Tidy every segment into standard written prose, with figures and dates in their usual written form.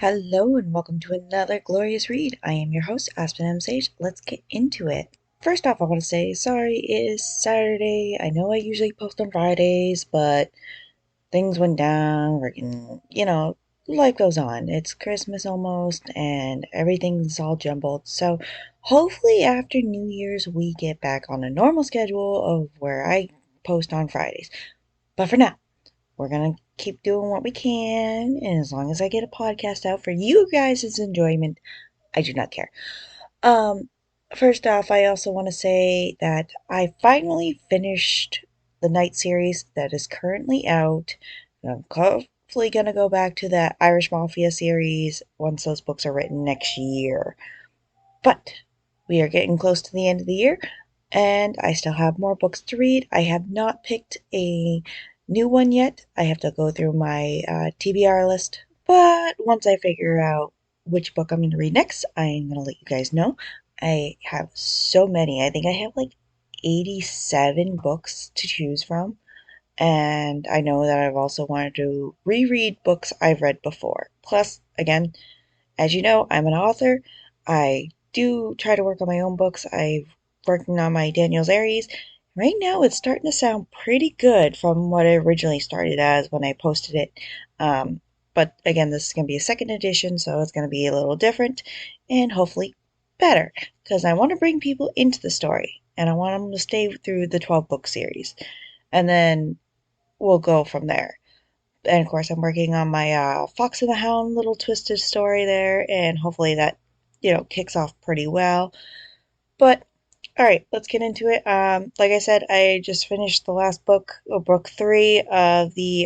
Hello and welcome to another glorious read. I am your host, Aspen M. Sage. Let's get into it. First off, I want to say sorry, it is Saturday. I know I usually post on Fridays, but things went down. Life goes on. It's Christmas almost, and everything's all jumbled. So hopefully after New Year's, we get back on a normal schedule of where I post on Fridays. But for now, we're going to keep doing what we can, and as long as I get a podcast out for you guys' enjoyment, I do not care. Um, First off, I also want to say that I finally finished the Night series that is currently out. I'm hopefully going to go back to that Irish Mafia series once those books are written next year. But we are getting close to the end of the year, and I still have more books to read. I have not picked a new one yet. I have to go through my TBR list. But once I figure out which book I'm going to read next, I'm going to let you guys know. I have so many. I think I have like 87 books to choose from. And I know that I've also wanted to reread books I've read before. Plus, again, as you know, I'm an author. I do try to work on my own books. I'm working on my Daniel's Aries. Right now, it's starting to sound pretty good from what it originally started as when I posted it. Um, but again, this is going to be a second edition, so it's going to be a little different and hopefully better because I want to bring people into the story and I want them to stay through the 12 book series. And then we'll go from there. And of course, I'm working on my Fox and the Hound little twisted story there, and hopefully that, kicks off pretty well. But all right, let's get into it. Like I said, I just finished the last book, book three of the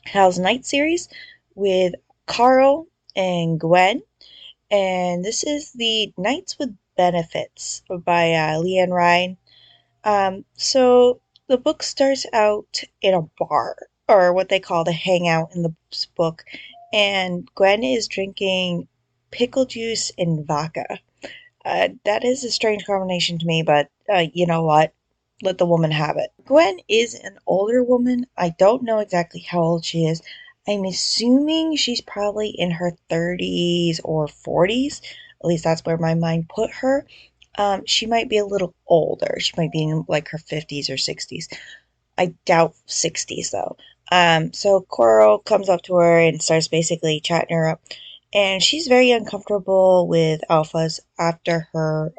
Howl's Night series with Carl and Gwyn, and this is the Knights with Benefits by Leann Ryan. So the book starts out in a bar, or what they call the hangout in the book, and Gwen is drinking pickle juice and vodka. That is a strange combination to me, but you know what? Let the woman have it. Gwen is an older woman. I don't know exactly how old she is. I'm assuming she's probably in her 30s or 40s. At least that's where my mind put her. She might be a little older. She might be in like her 50s or 60s. I doubt 60s though. So Coral comes up to her and starts basically chatting her up. And she's very uncomfortable with alphas after her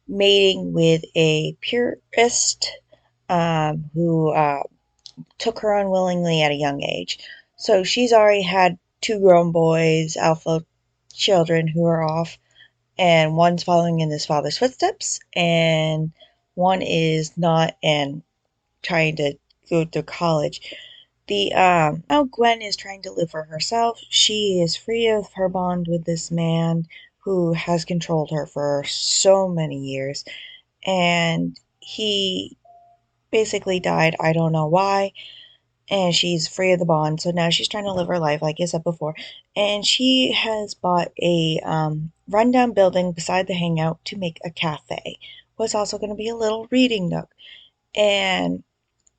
mating with a purist who took her unwillingly at a young age. So she's already had two grown boys, alpha children, who are off, and one's following in his father's footsteps, and one is not and trying to go to college. The Now Gwen is trying to live for herself. She is free of her bond with this man who has controlled her for so many years, and he basically died. I don't know why, and she's free of the bond. So now she's trying to live her life, like I said before. And she has bought a rundown building beside the hangout to make a cafe. What's also going to be a little reading nook. And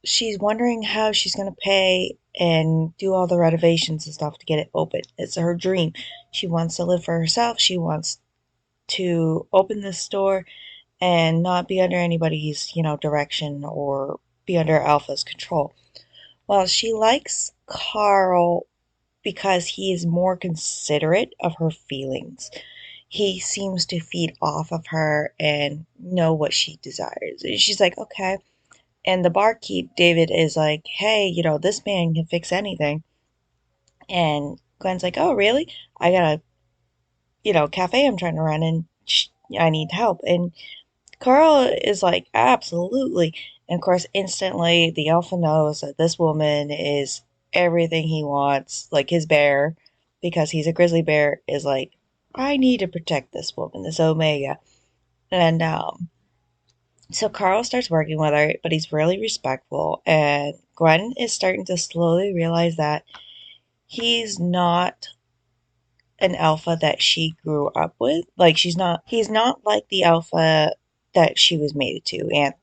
she's wondering how she's going to pay and do all the renovations and stuff to get it open. It's her dream. She wants to live for herself. She wants to open this store and not be under anybody's, direction or be under Alpha's control. Well, she likes Carl because he is more considerate of her feelings. He seems to feed off of her and know what she desires. And she's like, okay. And the barkeep, David, is like, hey, this man can fix anything. And Gwen's like, oh, really? I got a, cafe I'm trying to run and I need help. And Carl is like, absolutely. And of course, instantly, the alpha knows that this woman is everything he wants. Like his bear, because he's a grizzly bear, is like, I need to protect this woman, this Omega. And so Carl starts working with her, but he's really respectful. And Gwen is starting to slowly realize that he's not an alpha that she grew up with. Like he's not like the alpha that she was mated to,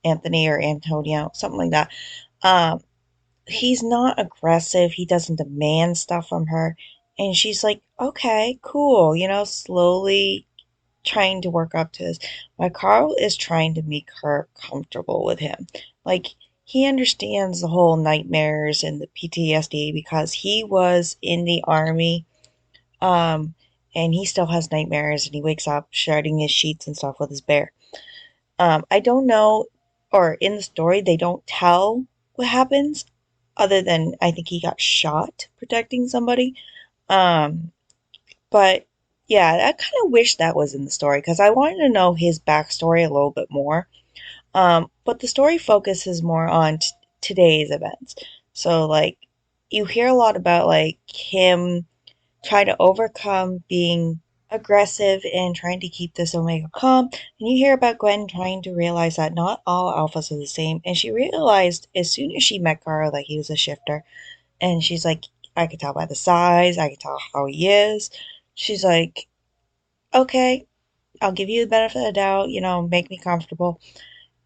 Anthony or Antonio, something like that. Um, he's not aggressive. He doesn't demand stuff from her. And she's like, okay, cool, slowly trying to work up to this. But Carl is trying to make her comfortable with him. Like, he understands the whole nightmares and the PTSD because he was in the army. Um, and he still has nightmares and he wakes up shredding his sheets and stuff with his bear. I don't know, or in the story, they don't tell what happens other than I think he got shot protecting somebody. Um, but yeah, I kind of wish that was in the story because I wanted to know his backstory a little bit more. But the story focuses more on today's events. So, like, you hear a lot about, like, him trying to overcome being aggressive and trying to keep this Omega calm. And you hear about Gwen trying to realize that not all alphas are the same. And she realized as soon as she met Carl that he was a shifter. And she's like, I could tell by the size, I could tell how he is. She's like, okay, I'll give you the benefit of the doubt, make me comfortable.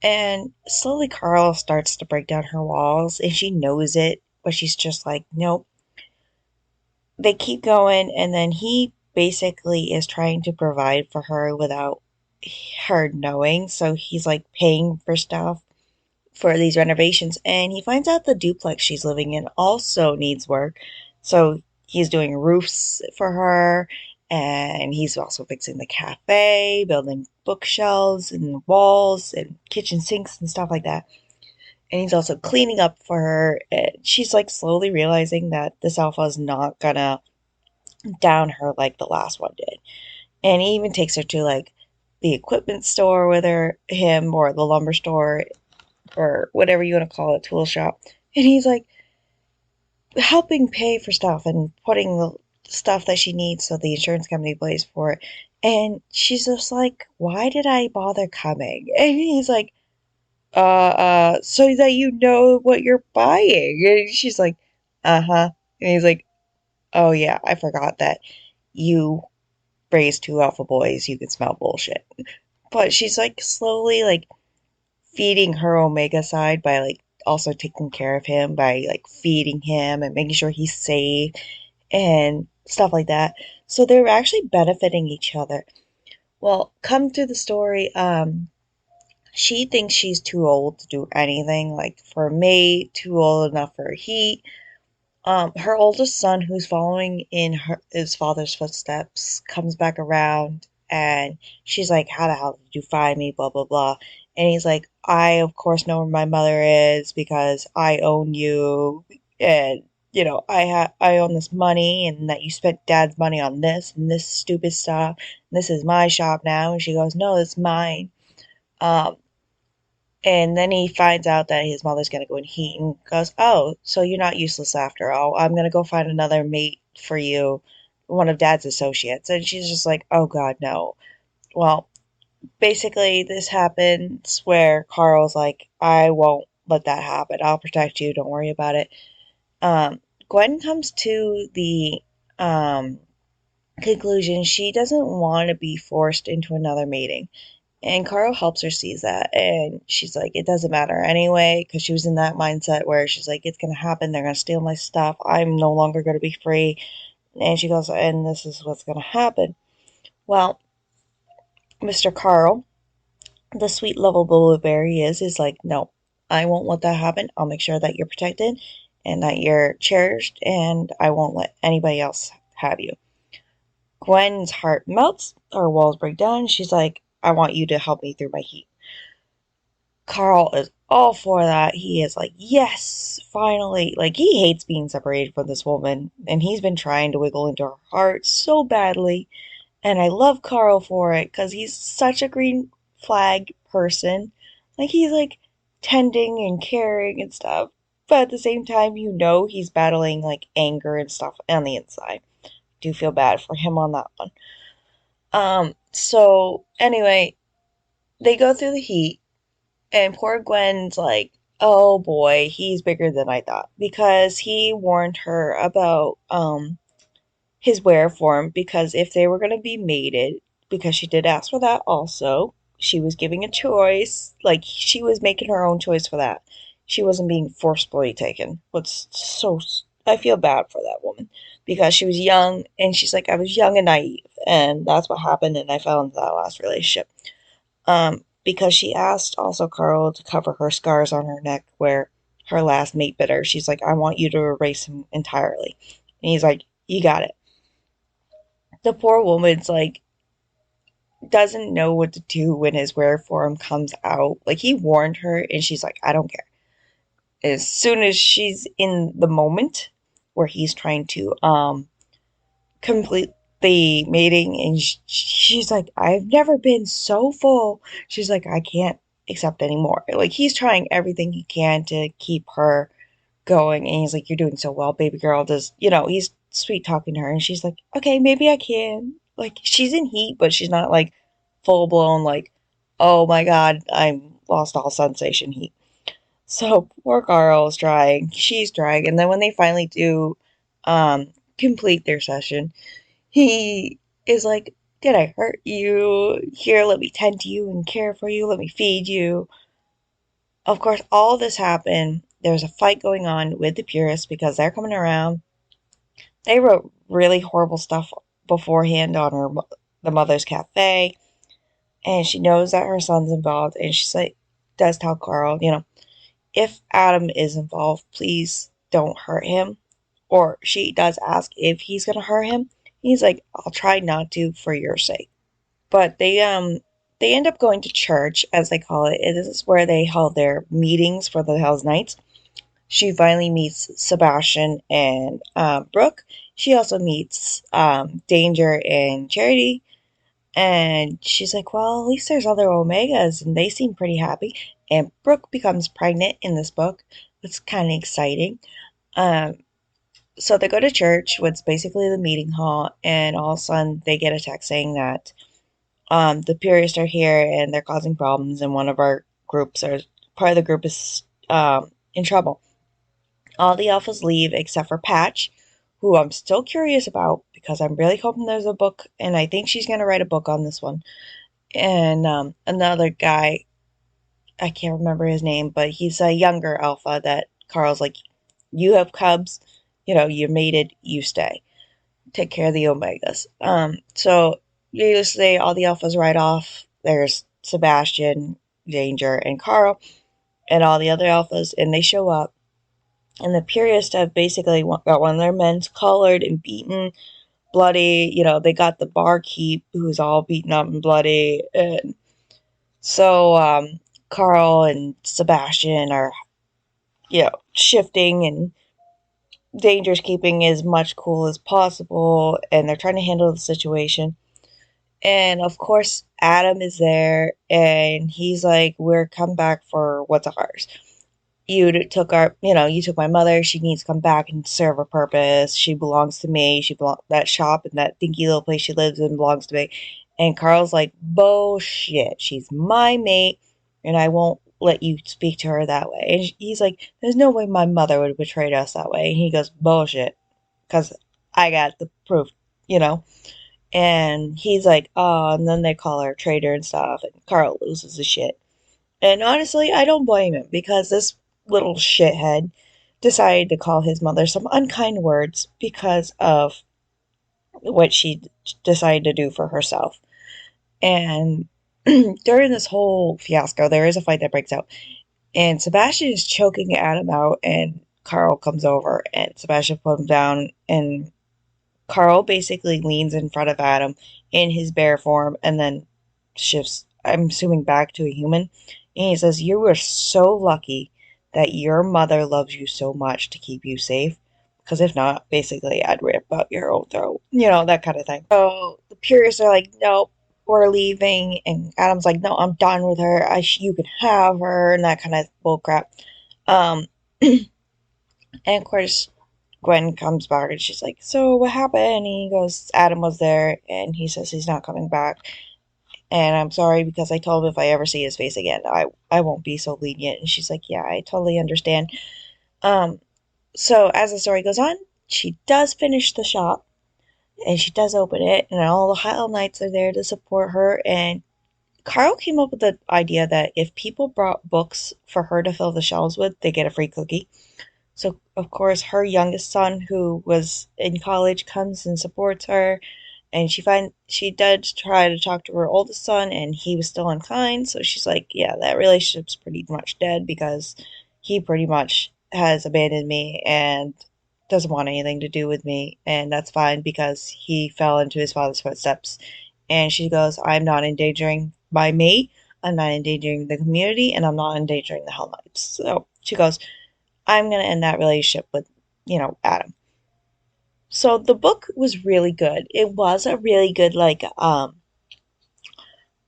And slowly Carl starts to break down her walls, and she knows it, but she's just like, nope. They keep going, and then he basically is trying to provide for her without her knowing. So he's like paying for stuff for these renovations, and he finds out the duplex she's living in also needs work. So he's doing roofs for her, and he's also fixing the cafe, building bookshelves and walls and kitchen sinks and stuff like that. And he's also cleaning up for her. And she's like slowly realizing that this alpha is not gonna down her like the last one did. And he even takes her to like the equipment store with him, or the lumber store, or whatever you want to call it, tool shop. And he's like helping pay for stuff and putting the stuff that she needs so the insurance company pays for it. And she's just like, why did I bother coming? And he's like, so that you know what you're buying. And she's like, uh-huh. And he's like, oh yeah, I forgot that you raised two alpha boys, you can smell bullshit. But she's like slowly like feeding her Omega side by like also taking care of him by like feeding him and making sure he's safe and stuff like that. So they're actually benefiting each other. Well, come through the story, she thinks she's too old to do anything, like for a mate, too old enough for a heat. Her oldest son, who's following in his father's footsteps, comes back around, and she's like, "How the hell did you find me?" Blah blah blah. And he's like, "I of course know where my mother is because I own you, and I own this money, and that you spent Dad's money on this and this stupid stuff. And this is my shop now." And she goes, "No, it's mine." Um, and then he finds out that his mother's going to go in heat and goes, oh, so you're not useless after all. I'm going to go find another mate for you, one of Dad's associates. And she's just like, oh, God, no. Well, basically, this happens where Carl's like, I won't let that happen. I'll protect you. Don't worry about it. Um, Gwen comes to the um, conclusion she doesn't want to be forced into another meeting. And Carl helps her sees that, and she's like, it doesn't matter anyway, because she was in that mindset where she's like, it's gonna happen, they're gonna steal my stuff, I'm no longer gonna be free. And she goes, and this is what's gonna happen. Well, Mr. Carl, the sweet lovable blueberry is like, no, I won't let that happen. I'll make sure that you're protected and that you're cherished, and I won't let anybody else have you. Gwen's heart melts, her walls break down. She's like, I want you to help me through my heat. Carl is all for that. He is like, yes, finally. Like, he hates being separated from this woman, and he's been trying to wiggle into her heart so badly. And I love Carl for it because he's such a green flag person. Like, he's like tending and caring and stuff. But at the same time, he's battling like anger and stuff on the inside. Do feel bad for him on that one. So anyway, they go through the heat. And poor Gwen's like, oh boy, he's bigger than I thought. Because he warned her about his wear form, because if they were gonna be mated, because she did ask for that also, she was giving a choice, like she was making her own choice for that. she wasn't being forcefully taken. What's so I feel bad for that woman because she was young and she's like, I was young and naive, and that's what happened, and I fell into that last relationship. Because she asked also Carl to cover her scars on her neck where her last mate bit her. She's like, I want you to erase him entirely. And he's like, you got it. The poor woman's like, doesn't know what to do when his rare form comes out. Like, he warned her, and she's like, I don't care. As soon as she's in the moment where he's trying to complete the mating, and she's like, I've never been so full. She's like, I can't accept anymore. Like, he's trying everything he can to keep her going, and he's like, you're doing so well, baby girl. Does he's sweet talking to her, and she's like, okay, maybe I can. Like, she's in heat, but she's not like full blown like, oh my god, I'm lost all sensation heat. So poor Carl's trying, she's trying, and then when they finally do complete their session, he is like, did I hurt you? Here, let me tend to you and care for you, let me feed you. Of course, all this happened. There's a fight going on with the purists because they're coming around. They wrote really horrible stuff beforehand on the mother's cafe, and she knows that her son's involved, and she's like, does tell Carl, if Adam is involved, please don't hurt him. Or she does ask if he's gonna hurt him. He's like, I'll try not to for your sake. But they end up going to church, as they call it. This is where they held their meetings for the Hell's Knights. She finally meets Sebastian and Brooke. She also meets Danger and Charity. And she's like, well, at least there's other Omegas, and they seem pretty happy. And Brooke becomes pregnant in this book. It's kind of exciting. Um, so they go to church, what's basically the meeting hall, and all of a sudden they get a text saying that the purists are here and they're causing problems, and one of our groups, or part of the group, is in trouble. All the alphas leave except for Patch, who I'm still curious about because I'm really hoping there's a book, and I think she's going to write a book on this one. And another guy, I can't remember his name, but he's a younger alpha that Carl's like, you have cubs, you mated, you stay. Take care of the Omegas. So needless to say, all the alphas ride off. There's Sebastian, Danger, and Carl, and all the other alphas, and they show up. And the purists have basically got one of their men collared and beaten, bloody. They got the barkeep who's all beaten up and bloody. And so Carl and Sebastian are, shifting, and Danger's keeping as much cool as possible, and they're trying to handle the situation. And of course, Adam is there, and he's like, we're come back for what's ours. You took my mother. She needs to come back and serve a purpose. She belongs to me. That shop and that dinky little place she lives in belongs to me. And Carl's like, bullshit. She's my mate, and I won't let you speak to her that way. And he's like, there's no way my mother would have betrayed us that way. And he goes, bullshit, because I got the proof, you know. And he's like, oh, and then they call her a traitor and stuff, and Carl loses his shit. And honestly, I don't blame him because this little shithead decided to call his mother some unkind words because of what she decided to do for herself. And during this whole fiasco, there is a fight that breaks out, and Sebastian is choking Adam out, and Carl comes over, and Sebastian puts him down, and Carl basically leans in front of Adam in his bear form and then shifts, I'm assuming, back to a human. And he says, you were so lucky that your mother loves you so much to keep you safe. Because if not, basically, I'd rip out your own throat. That kind of thing. So the purists are like, nope, we're leaving. And Adam's like, no, I'm done with her. You can have her. And that kind of bullcrap. Um, and of course, Gwyn comes back and she's like, so what happened? And he goes, Adam was there, and he says he's not coming back. And I'm sorry because I told him if I ever see his face again, I won't be so lenient. And she's like, yeah, I totally understand. Um, so as the story goes on, she does finish the shop, and she does open it, and all the Hell Knights are there to support her, and Carl came up with the idea that if people brought books for her to fill the shelves with, they get a free cookie. So, of course, her youngest son, who was in college, comes and supports her. And she did try to talk to her oldest son, and he was still unkind. So she's like, "Yeah, that relationship's pretty much dead because he pretty much has abandoned me and doesn't want anything to do with me, and that's fine because he fell into his father's footsteps." And she goes, "I'm not endangering my mate. I'm not endangering the community, and I'm not endangering the Hell Knights." So she goes, I'm going to end that relationship with, Adam. So the book was really good. It was a really good, like,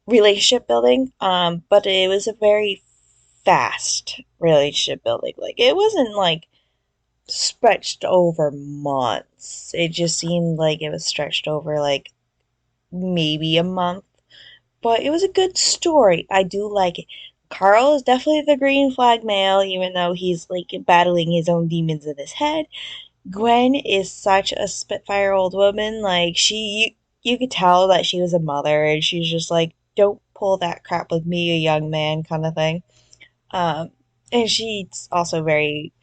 relationship building, but it was a very fast relationship building. Like, it wasn't, like, stretched over months. It just seemed like it was stretched over, like, maybe a month. But it was a good story. I do like it. Carl is definitely the green flag male, even though he's, like, battling his own demons in his head. Gwen is such a spitfire old woman. Like you could tell that she was a mother, and she's just like, "Don't pull that crap with me, a young man," kind of thing. Um, and she's also very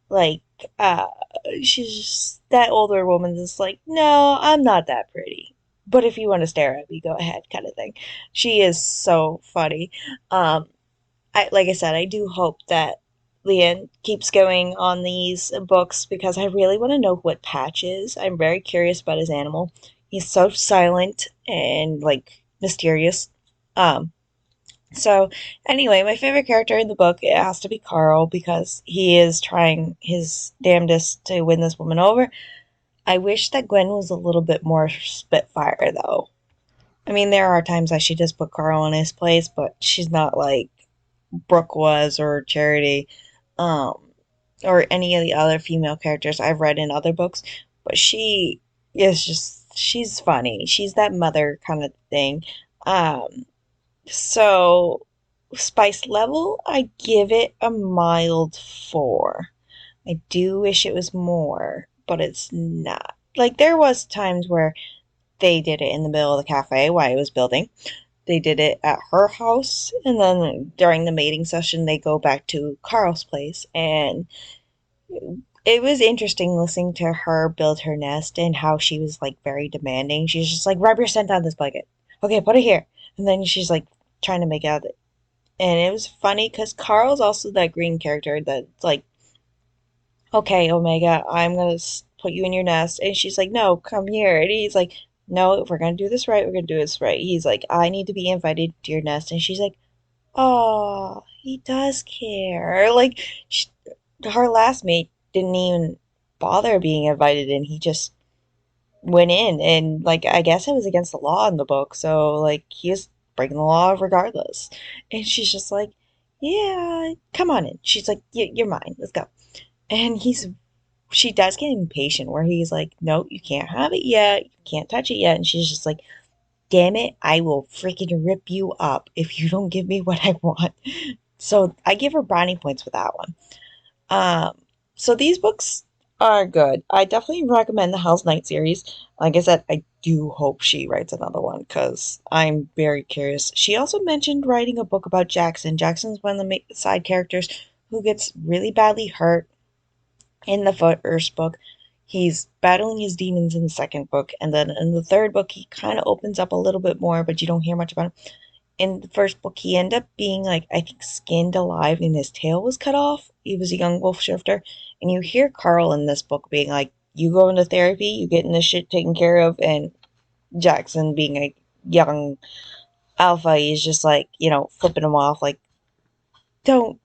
like, uh, she's just that older woman that's like, "No, I'm not that pretty, but if you want to stare at me, go ahead," kind of thing. She is so funny. Um, like I said, I do hope that Leann keeps going on these books because I really want to know what Patch is. I'm very curious about his animal. He's so silent and like mysterious. Um, so anyway, my favorite character in the book, it has to be Carl because he is trying his damnedest to win this woman over. I wish that Gwen was a little bit more spitfire though. I mean, there are times that she does put Carl in his place, but she's not like Brooke was or Charity, um, or any of the other female characters I've read in other books. But she is just, she's funny. She's that mother kind of thing. Um, so, spice level, I give it a mild 4. I do wish it was more, but it's not. Like, there was times where they did it in the middle of the cafe while it was building. They did it at her house, and then during the mating session, they go back to Carl's place. And it was interesting listening to her build her nest and how she was like very demanding. She's just like, rub your scent on this blanket. Okay, put it here. And then she's like trying to make out. And it was funny because Carl's also that green character that's like, okay, Omega, I'm gonna put you in your nest. And she's like, no, come here. And he's like, no, if we're gonna do this right, we're gonna do this right. He's like, I need to be invited to your nest. And she's like, oh, he does care. Like, her last mate didn't even bother being invited in. He just went in, and like, I guess it was against the law in the book. So like, he was breaking the law regardless. And she's just like, yeah, come on in. She's like, you're mine. Let's go. And she does get impatient where he's like, no, you can't have it yet. You can't touch it yet. And she's just like, damn it, I will freaking rip you up if you don't give me what I want. So I give her brownie points for that one. Um, so these books are good. I definitely recommend the Hell's Night series. Like I said, I do hope she writes another one because I'm very curious. She also mentioned writing a book about Jackson. Jackson's one of the side characters who gets really badly hurt in the first book. He's battling his demons in the second book, and then in the third book, he kind of opens up a little bit more, but you don't hear much about him. In the first book, he ended up being like, I think, skinned alive, and his tail was cut off. He was a young wolf shifter, and you hear Carl in this book being like, "You go into therapy, you getting this shit taken care of," and Jackson being a young alpha, he's just like, flipping him off, like, don't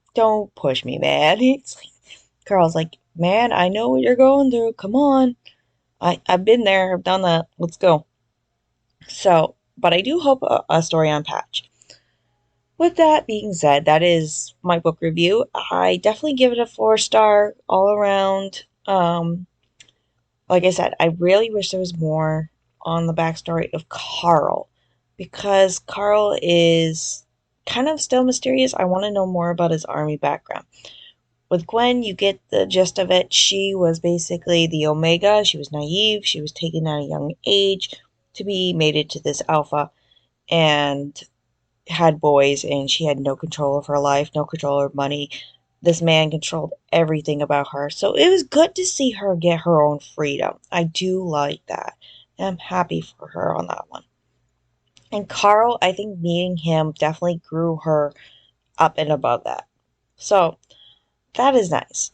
push me, man. It's like, Carl's like, man, I know what you're going through. Come on. I've been there. I've done that. Let's go. So, but I do hope a story on Patch. With that being said, that is my book review. I definitely give it a 4 star all around. Like I said, I really wish there was more on the backstory of Carl because Carl is kind of still mysterious. I want to know more about his army background. With Gwen, you get the gist of it. She was basically the Omega. She was naive. She was taken at a young age to be mated to this Alpha. And had boys and she had no control of her life, no control of her money. This man controlled everything about her. So it was good to see her get her own freedom. I do like that. And I'm happy for her on that one. And Carl, I think meeting him definitely grew her up and above that. So that is nice.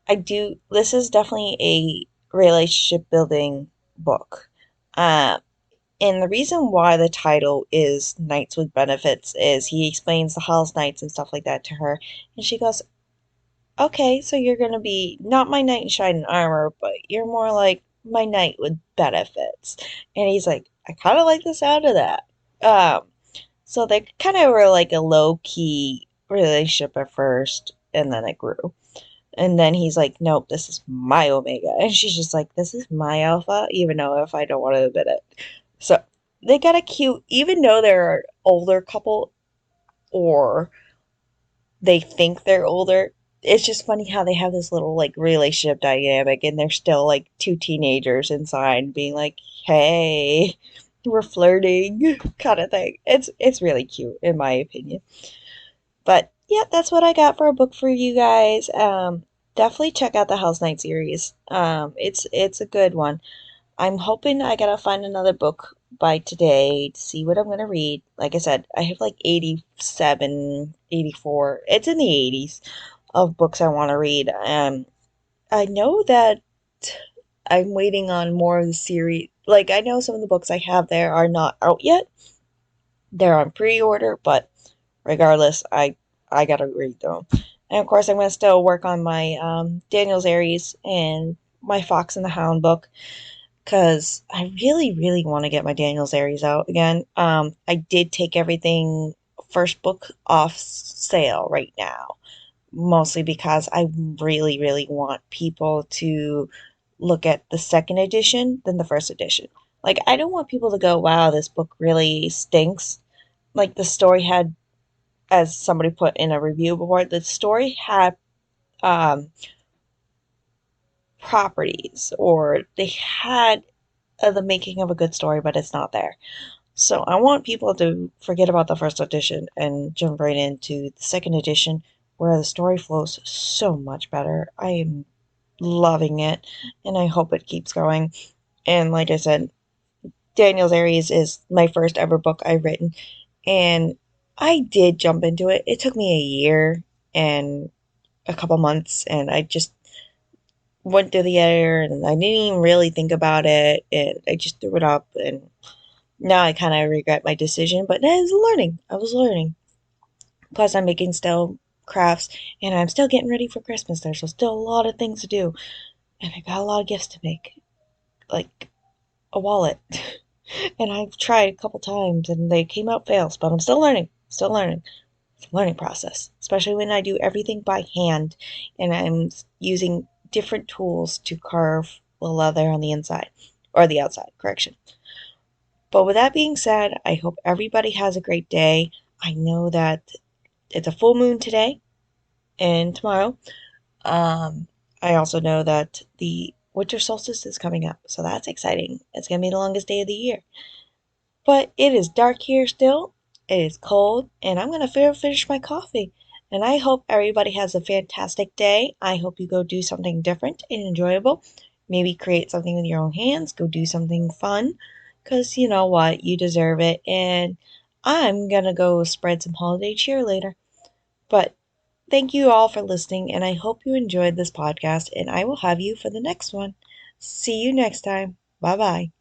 This is definitely a relationship building book. Um, and the reason why the title is Knights with Benefits is he explains the House Knights and stuff like that to her. And she goes, okay, so you're going to be not my knight in shining armor, but you're more like my knight with benefits. And he's like, I kind of like the sound of that. Um, so they kind of were like a low key relationship at first, and then it grew. And then he's like, nope, this is my Omega. And she's just like, this is my Alpha, even though if I don't want to admit it. So they got a cute, even though they're an older couple or they think they're older. It's just funny how they have this little like relationship dynamic and they're still like two teenagers inside being like, hey, we're flirting kind of thing. It's really cute in my opinion. But yeah, that's what I got for a book for you guys. Definitely check out the House Knight series. It's a good one. I'm hoping I gotta find another book by today to see what I'm gonna read. Like I said, I have like 87, 84. It's in the 80s of books I want to read. I know that I'm waiting on more of the series. Like I know some of the books I have there are not out yet. They're on pre-order, but regardless, I gotta read them. And of course, I'm gonna still work on my Daniel's Aries and my Fox and the Hound book because I really, really want to get my Daniel's Aries out again. I did take everything first book off sale right now, mostly because I really, really want people to look at the second edition than the first edition. Like, I don't want people to go, wow, this book really stinks. Like, the story had, as somebody put in a review before, the story had um, properties or they had the making of a good story, but it's not there. So I want people to forget about the first edition and jump right into the second edition where the story flows so much better. I am loving it and I hope it keeps going. And like I said, Daniel's Aries is my first ever book I've written and I did jump into it. It took me a year and a couple months and I just went through the editor and I didn't even really think about it and I just threw it up and now I kind of regret my decision, but I was learning. I was learning. Plus, I'm making still crafts, and I'm still getting ready for Christmas. There's still a lot of things to do, and I got a lot of gifts to make, like a wallet. And I've tried a couple times, and they came out fails, but I'm still learning. Still learning. It's a learning process, especially when I do everything by hand, and I'm using different tools to carve the leather on the inside or the outside. Correction. But with that being said, I hope everybody has a great day. I know that it's a full moon today and tomorrow. Um, I also know that the winter solstice is coming up, so that's exciting. It's going to be the longest day of the year. But it is dark here still. It is cold, and I'm going to finish my coffee. And I hope everybody has a fantastic day. I hope you go do something different and enjoyable. Maybe create something with your own hands. Go do something fun. Because you know what? You deserve it. And I'm going to go spread some holiday cheer later. But thank you all for listening, and I hope you enjoyed this podcast. And I will have you for the next one. See you next time. Bye bye.